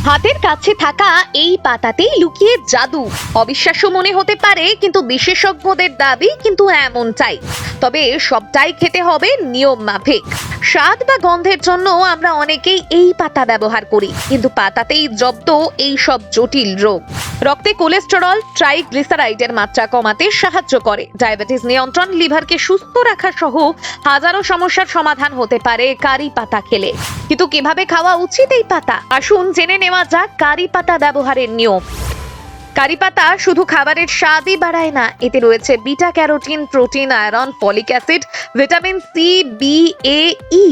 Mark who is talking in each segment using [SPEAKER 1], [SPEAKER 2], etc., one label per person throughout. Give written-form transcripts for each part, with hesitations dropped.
[SPEAKER 1] হাতের কাছে থাকা এই পাতাতেই লুকিয়ে জাদু। অবিশ্বাস্য মনে হতে পারে, কিন্তু বিশেষজ্ঞদের দাবি কিন্তু এমনটাই। তবে সবটাই খেতে হবে নিয়ম মাফিক। স্বাদ বা গন্ধের জন্য আমরা অনেকেই এই পাতা ব্যবহার করি, কিন্তু পাতাতেই জব্দ এই সব জটিল রোগ। রক্তে কোলেস্টেরল, ট্রাইগ্লিসারাইডের মাত্রা কমাতে সাহায্য করে, ডায়াবেটিস নিয়ন্ত্রণ, লিভারকে সুস্থ রাখা সহ হাজারো সমস্যার সমাধান হতে পারে কারি পাতা খেলে। কিন্তু কিভাবে খাওয়া উচিত এই পাতা, আসুন জেনে নেওয়া যাক কারি পাতা ব্যবহারের নিয়ম। কারি পাতা শুধু খাবারের স্বাদই বাড়ায় না, এতে রয়েছে beta carotene, protein, iron, folic acid, vitamin C, B, A, E.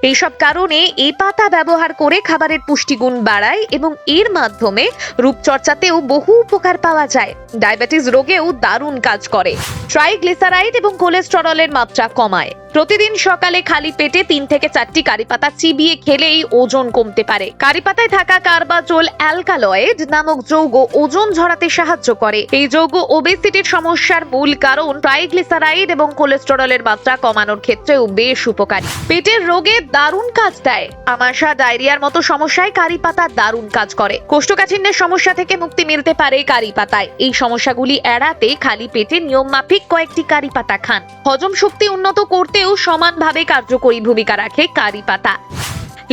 [SPEAKER 1] এইসব কারণে এই পাতা ব্যবহার করে খাবারের পুষ্টিগুণ বাড়ায় এবং এর মাধ্যমে রূপচর্চাতেও বহু উপকার পাওয়া যায়। ডায়াবেটিস রোগেও দারুণ কাজ করে। ট্রাইগ্লিসারাইড এবং কোলেস্টেরলের মাত্রা কমায়। প্রতিদিন সকালে খালি পেটে 3 থেকে 4টি কারি পাতা চিবিয়ে খেলেই ওজন কমতে পারে। কারি পাতায় থাকা কার্বাজোল অ্যালকালয়েড নামক যৌগ ওজন ঝরাতে সাহায্য করে। এই যৌগ ওবেসিটির সমস্যার মূল কারণ। ট্রাইগ্লিসারাইড এবং কোলেস্টেরলের মাত্রা কমানোর ক্ষেত্রেও বেশ উপকারী। পেটের রোগে দারুণ কাজ দেয়। আমাশা, ডায়রিয়ার মতো সমস্যায় কারি পাতা দারুণ কাজ করে। কোষ্ঠকাঠিন্যের সমস্যা থেকে মুক্তি মিলতে পারে কারি পাতায়। এই সমস্যাগুলি এড়াতে খালি পেটে নিয়ম মাফিক কয়েকটি কারি পাতা খান। হজম শক্তি উন্নত করতেও সমানভাবে কার্যকরী ভূমিকা রাখে কারি পাতা।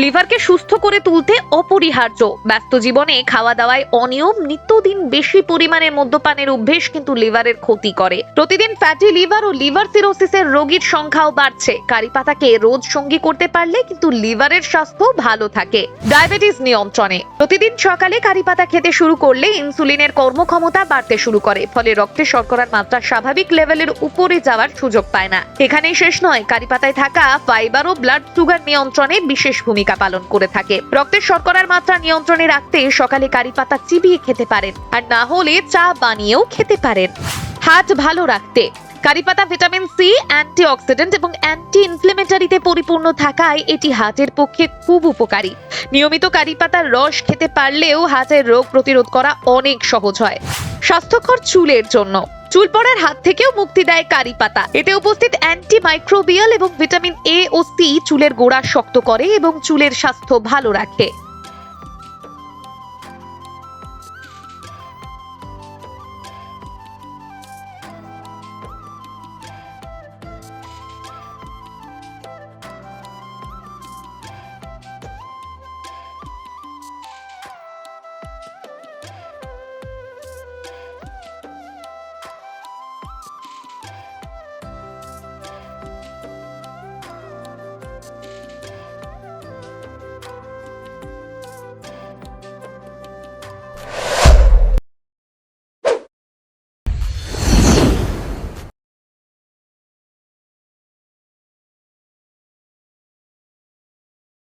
[SPEAKER 1] লিভারকে সুস্থ করে তুলতে অপরিহার্য। ব্যস্ত জীবনে খাওয়া দাওয়ায় অনিয়ম, নিত্যদিন বেশি পরিমাণে মদ্যপানের অভ্যেস কিন্তু লিভারের ক্ষতি করে। প্রতিদিন ফ্যাটি লিভার ও লিভার সিরোসিসের রোগীর সংখ্যাও বাড়ছে। কারি পাতাকে রোজ সঙ্গী করতে পারলে কিন্তু লিভারের স্বাস্থ্য ভালো থাকে। ডায়াবেটিস নিয়ন্ত্রণে প্রতিদিন সকালে কারি পাতা খেতে শুরু করলে ইনসুলিনের কর্মক্ষমতা বাড়তে শুরু করে, ফলে রক্তে শর্করার মাত্রা স্বাভাবিক লেভেলের উপরে যাওয়ার সুযোগ পায় না। এখানেই শেষ নয়, কারি পাতায় থাকা ফাইবার ও ব্লাড সুগার নিয়ন্ত্রণে বিশেষ ভূমিকা পালন করে থাকে। রক্তের শর্করার মাত্রা নিয়ন্ত্রণে রাখতে সকালে কারি পাতা চিবিয়ে খেতে পারেন, আর না হলে চা বানিয়েও খেতে পারেন। হার্ট ভালো রাখতে কারি পাতা ভিটামিন সি, অ্যান্টিঅক্সিডেন্ট এবং অ্যান্টি ইনফ্লেমেটরিতে পরিপূর্ণ থাকায় এটি হার্টের পক্ষে খুব উপকারী। নিয়মিত কারি পাতার রস খেতে পারলেও হার্টের রোগ প্রতিরোধ করা অনেক সহজ হয়। স্বাস্থ্যকর চুলের জন্য চুল পড়ার হাত থেকেও মুক্তি দেয় কারি পাতা। এতে উপস্থিত অ্যান্টিমাইক্রোবিয়াল এবং ভিটামিন এ ও সি চুলের গোড়া শক্ত করে এবং চুলের স্বাস্থ্য ভালো রাখে।